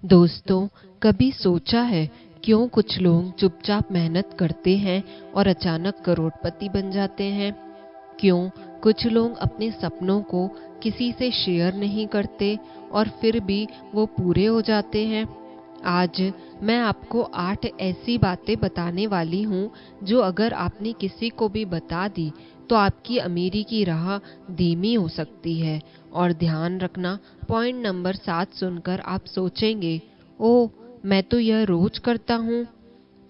दोस्तों, कभी सोचा है क्यों कुछ लोग चुपचाप मेहनत करते हैं और अचानक करोड़पति बन जाते हैं? क्यों कुछ लोग अपने सपनों को किसी से शेयर नहीं करते और फिर भी वो पूरे हो जाते हैं? आज मैं आपको 8 ऐसी बातें बताने वाली हूँ जो अगर आपने किसी को भी बता दी तो आपकी अमीरी की राह धीमी हो सकती है। और ध्यान रखना, पॉइंट नंबर 7 सुनकर आप सोचेंगे, ओह, मैं तो यह रोज करता हूँ।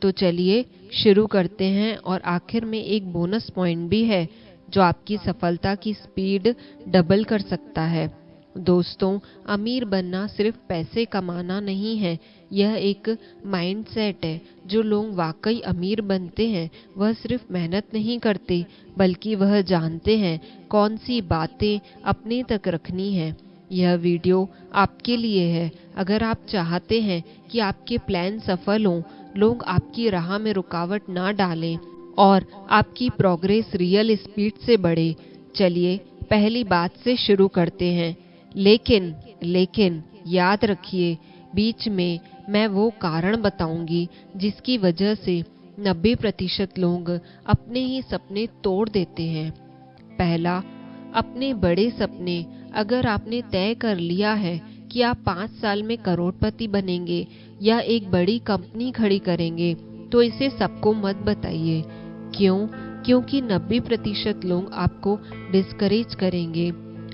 तो चलिए शुरू करते हैं। और आखिर में एक बोनस पॉइंट भी है जो आपकी सफलता की स्पीड डबल कर सकता है। दोस्तों, अमीर बनना सिर्फ पैसे कमाना नहीं है, यह एक माइंडसेट है। जो लोग वाकई अमीर बनते हैं वह सिर्फ मेहनत नहीं करते, बल्कि वह जानते हैं कौन सी बातें अपने तक रखनी है। यह वीडियो आपके लिए है। अगर आप चाहते हैं कि आपके प्लान सफल हों, लोग आपकी राह में रुकावट ना डालें और आपकी प्रोग्रेस रियल स्पीड से बढ़े। चलिए पहली बात से शुरू करते हैं। लेकिन याद रखिए, बीच में मैं वो कारण बताऊंगी जिसकी वजह से 90% लोग अपने ही सपने तोड़ देते हैं। पहला, अपने बड़े सपने। अगर आपने तय कर लिया है कि आप 5 साल में करोड़पति बनेंगे या एक बड़ी कंपनी खड़ी करेंगे, तो इसे सबको मत बताइए। क्यों? क्योंकि 90% लोग आपको डिस्करेज करेंगे।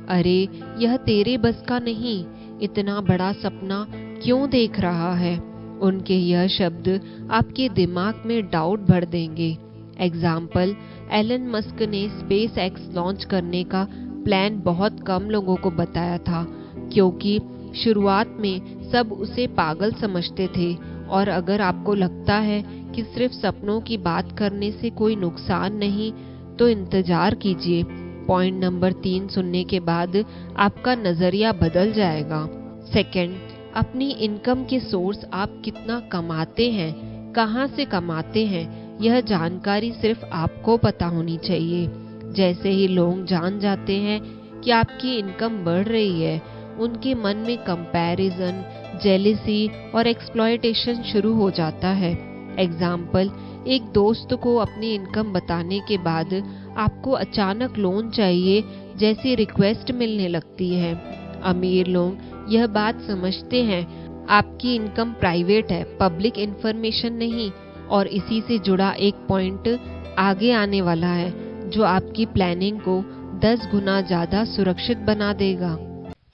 अरे, यह तेरे बस का नहीं, इतना बड़ा सपना क्यों देख रहा है? उनके यह शब्द आपके दिमाग में डाउट भर देंगे। एग्जाम्पल, एलन मस्क ने स्पेस एक्स लॉन्च करने का प्लान बहुत कम लोगों को बताया था, क्योंकि शुरुआत में सब उसे पागल समझते थे। और अगर आपको लगता है कि सिर्फ सपनों की बात करने से कोई नुकसान नहीं, तो इंतजार कीजिए। पॉइंट नंबर 3 सुनने के बाद आपका नजरिया बदल जाएगा। सेकंड, अपनी इनकम के सोर्स। आप कितना कमाते हैं, कहाँ से कमाते हैं, यह जानकारी सिर्फ आपको पता होनी चाहिए। जैसे ही लोग जान जाते हैं कि आपकी इनकम बढ़ रही है, उनके मन में कंपैरिजन, जेलिसी और एक्सप्लॉयटेशन शुरू हो जाता है। एग्जाम्पल, एक दोस्त को अपनी इनकम बताने के बाद आपको अचानक लोन चाहिए जैसी रिक्वेस्ट मिलने लगती है। अमीर लोग यह बात समझते हैं, आपकी इनकम प्राइवेट है, पब्लिक इंफॉर्मेशन नहीं। और इसी से जुड़ा एक पॉइंट आगे आने वाला है जो आपकी प्लानिंग को 10 गुना ज्यादा सुरक्षित बना देगा।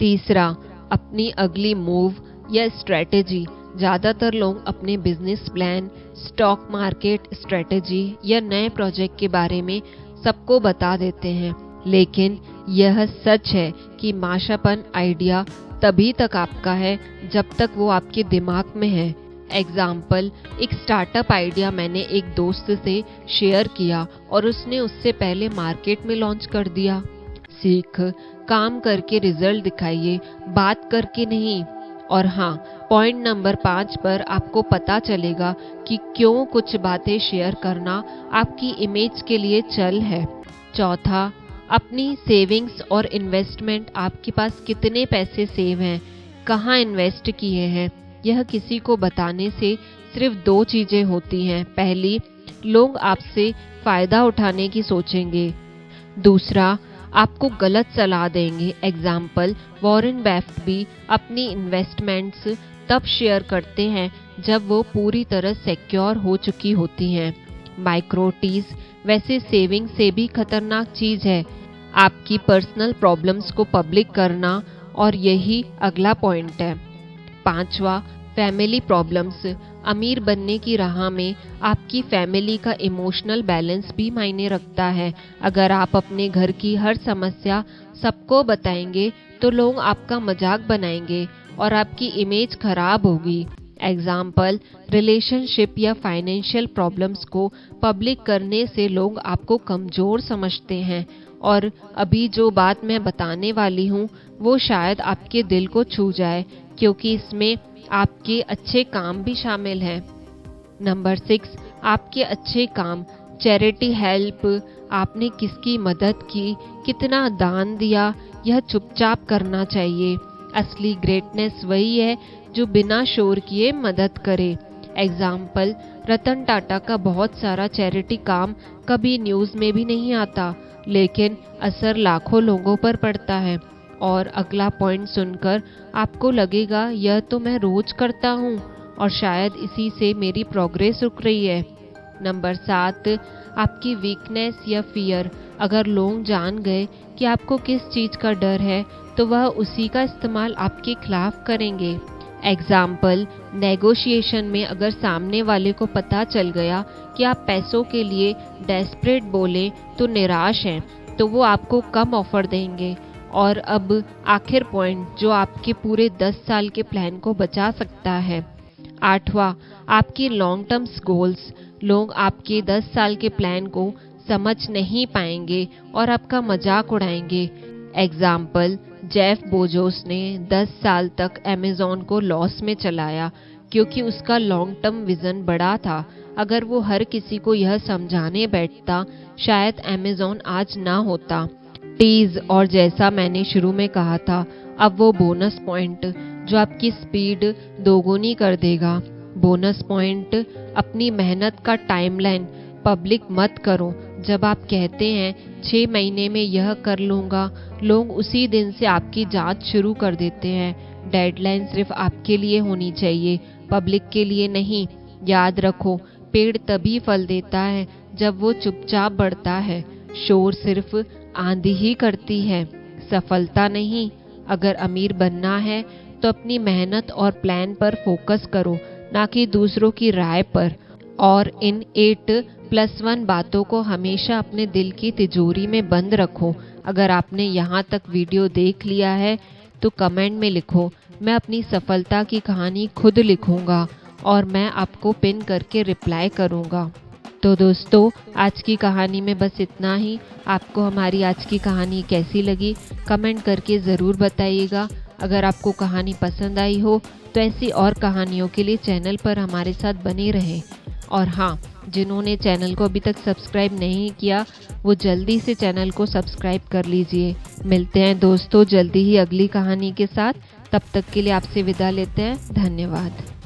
तीसरा, अपनी अगली मूव या स्ट्रेटेजी। ज्यादातर लोग अपने business plan, stock market strategy या नए प्रोजेक्ट के बारे में सबको बता देते हैं, लेकिन यह सच है कि माशापन आइडिया तभी तक आपका है जब तक वो आपके दिमाग में है। एग्जाम्पल, एक स्टार्टअप आइडिया मैंने एक दोस्त से शेयर किया और उसने उससे पहले मार्केट में लॉन्च कर दिया। सीख, काम करके रिजल्ट दिखाइए, बात करके नहीं। और हाँ, पॉइंट नंबर 5 पर आपको पता चलेगा कि क्यों कुछ बातें शेयर करना आपकी इमेज के लिए चल है। चौथा, अपनी सेविंग्स और इन्वेस्टमेंट। आपके पास कितने पैसे सेव हैं, कहाँ इन्वेस्ट किए हैं, यह किसी को बताने से सिर्फ 2 चीजें होती हैं। पहली, लोग आपसे फायदा उठाने की सोचेंगे। दूसरा, आपको गलत सलाह देंगे। एग्जाम्पल, वॉरेन बफेट भी अपनी इन्वेस्टमेंट्स तब शेयर करते हैं जब वो पूरी तरह सिक्योर हो चुकी होती हैं। माइक्रोटीज वैसे सेविंग से भी खतरनाक चीज है, आपकी पर्सनल प्रॉब्लम्स को पब्लिक करना। और यही अगला पॉइंट है। पांचवा, फैमिली प्रॉब्लम्स। अमीर बनने की राह में आपकी फैमिली का इमोशनल बैलेंस भी मायने रखता है। अगर आप अपने घर की हर समस्या सबको बताएंगे तो लोग आपका मजाक बनाएंगे और आपकी इमेज खराब होगी। एग्जाम्पल, रिलेशनशिप या फाइनेंशियल प्रॉब्लम्स को पब्लिक करने से लोग आपको कमजोर समझते हैं। और अभी जो बात मैं बताने वाली हूँ वो शायद आपके दिल को छू जाए, क्योंकि इसमें आपके अच्छे काम भी शामिल हैं। नंबर 6, आपके अच्छे काम। Charity help. आपने किसकी मदद की, कितना दान दिया, यह चुपचाप करना चाहिए। असली ग्रेटनेस वही है जो बिना शोर किए मदद करे। एग्जाम्पल, रतन टाटा का बहुत सारा चैरिटी काम कभी न्यूज़ में भी नहीं आता, लेकिन असर लाखों लोगों पर पड़ता है। और अगला पॉइंट सुनकर आपको लगेगा यह तो मैं रोज करता हूँ और शायद इसी से मेरी प्रोग्रेस रुक रही है। नंबर 7, आपकी वीकनेस या फियर। अगर लोग जान गए कि आपको किस चीज़ का डर है तो वह उसी का इस्तेमाल आपके खिलाफ करेंगे। एग्जाम्पल, नेगोशिएशन में अगर सामने वाले को पता चल गया कि आप पैसों के लिए डेस्परेट बोले तो निराश हैं, तो वो आपको कम ऑफर देंगे। और अब आखिर पॉइंट जो आपके पूरे 10 साल के प्लान को बचा सकता है। 8वां, आपकी लॉन्ग टर्म गोल्स। लोग आपके 10 साल के प्लान को समझ नहीं पाएंगे और आपका मजाक उड़ाएंगे। एग्जाम्पल, जेफ बेजोस ने 10 साल तक अमेज़न को लॉस में चलाया क्योंकि उसका लॉन्ग टर्म विजन बड़ा था। अगर वो हर किसी को यह समझाने बैठता, शायद अमेज़न आज ना होता। टीज, और जैसा मैंने शुरू में कहा था, अब वो बोनस पॉइंट जो आपकी स्पीड दोगुनी कर देगा। बोनस पॉइंट, अपनी मेहनत का टाइमलाइन पब्लिक मत करो। जब आप कहते हैं 6 महीने में यह कर लूँगा, लोग उसी दिन से आपकी जांच शुरू कर देते हैं। डेडलाइन सिर्फ आपके लिए होनी चाहिए, पब्लिक के लिए नहीं। याद रखो, पेड़ तभी फल देता है जब वो चुपचाप बढ़ता है। शोर सिर्फ आंधी ही करती है, सफलता नहीं। अगर अमीर बनना है तो अपनी मेहनत और प्लान पर फोकस करो, ना कि दूसरों की राय पर। और इन 8+1 बातों को हमेशा अपने दिल की तिजोरी में बंद रखो। अगर आपने यहाँ तक वीडियो देख लिया है तो कमेंट में लिखो, मैं अपनी सफलता की कहानी खुद लिखूंगा और मैं आपको पिन करके रिप्लाई करूंगा। तो दोस्तों, आज की कहानी में बस इतना ही। आपको हमारी आज की कहानी कैसी लगी कमेंट करके ज़रूर बताइएगा। अगर आपको कहानी पसंद आई हो तो ऐसी और कहानियों के लिए चैनल पर हमारे साथ बने रहें। और हाँ, जिन्होंने चैनल को अभी तक सब्सक्राइब नहीं किया वो जल्दी से चैनल को सब्सक्राइब कर लीजिए। मिलते हैं दोस्तों जल्दी ही अगली कहानी के साथ। तब तक के लिए आपसे विदा लेते हैं। धन्यवाद।